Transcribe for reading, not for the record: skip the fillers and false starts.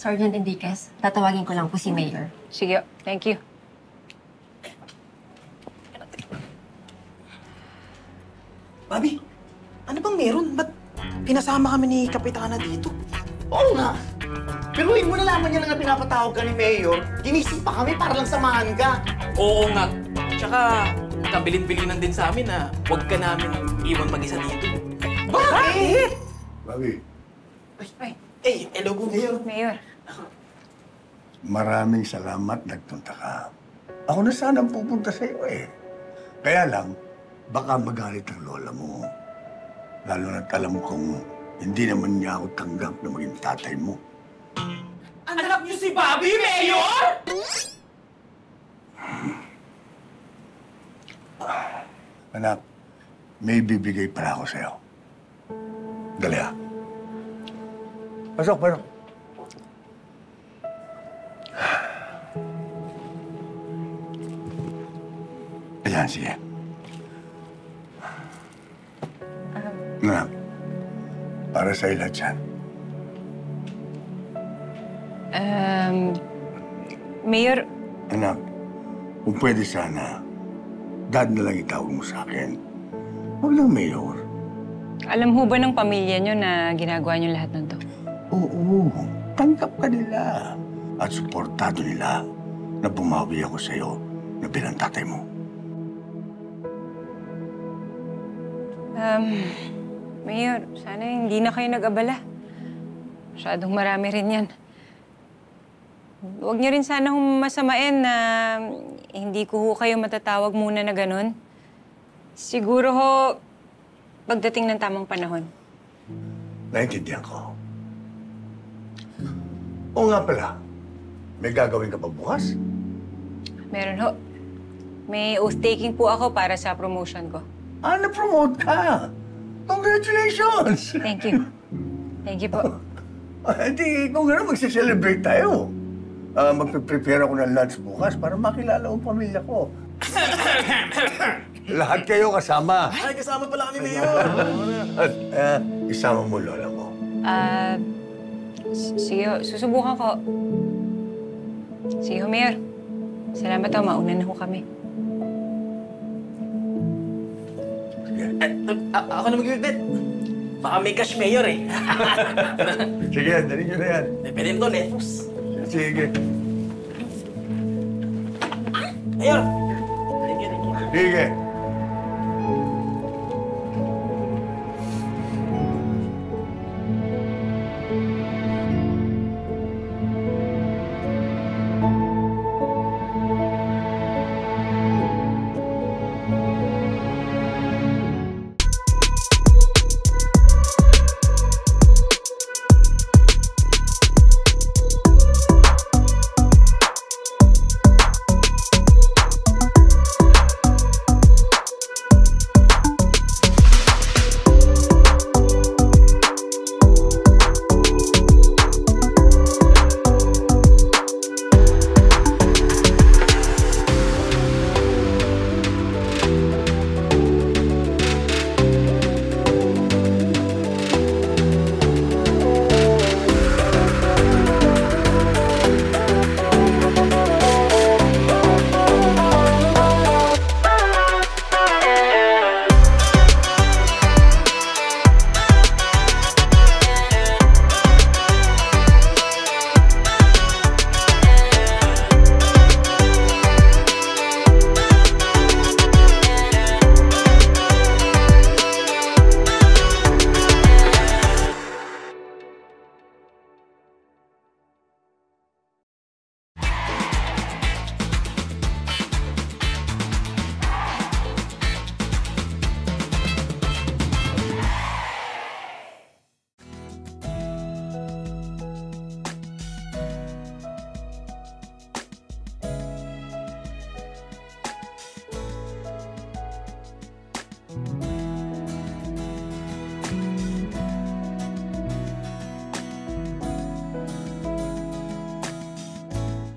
Sergeant Enriquez. Tatawagin ko lang po si Mayor. Sige, thank you. Bobby, ano bang meron? Ba't pinasama kami ni Kapitana dito? Oo nga. Pero mo nalaman niya na nga pinapatawag ka ni Mayor, ginising pa kami para lang samahan ka. Oo nga. Tsaka, kabilin-bilinan din sa amin na huwag ka namin iwan mag-isa dito. Bakit? Bobby, Eh, hello po, Mayor. Mayor. maraming salamat nagpunta ka. Ako na sana pupunta sa iyo eh. Kaya lang, baka magalit ang lola mo. Lalo na't alam kong hindi naman niya ako tanggap na maging tatay mo. Anak niyo si Bobby, Mayor! Anak, may bibigay para ako sa'yo. Dali ha. Pasok, pasok. Ayan, sige. Anak, para sa'yo lahat yan. Mayor, Anak, kung pwede sana, dad na lang itawag mo sa akin. Huwag lang mayor. alam ho ba ng pamilya nyo na ginagawa nyo lahat ng to? Oo, tanggap ka nila. At suportado nila na bumawi ako sa'yo na bilang tatay mo. Mayor, sana hindi na kayo nag-abala. Masyadong marami rin yan. Huwag niyo rin sana masamain na hindi ko ho kayo matatawag muna na ganun. Siguro ho, pagdating ng tamang panahon. Naintindihan ko. Oo nga pala, may gagawin ka pa bukas? Meron ho. May oath-taking po ako para sa promotion ko. Ah, na-promote ka! Congratulations! Thank you. Thank you po. Hindi, kung gano'n, magse-celebrate tayo. Magpe-prepare ako ng lunch bukas para makilala ang pamilya ko. Lahat kayo kasama. Ay, kasama pala kami, Mayor. At isama mo lola mo. Sige ho, susubukan ko. Sige ho, Mayor. Salamat ho, mauna na ho kami. Ako na mag-ibit. Baka may cash, Mayor eh. Sige, dali nyo na yan. Pwede mo to, Letos. Sige. Mayor! Thank you, thank you. Sige.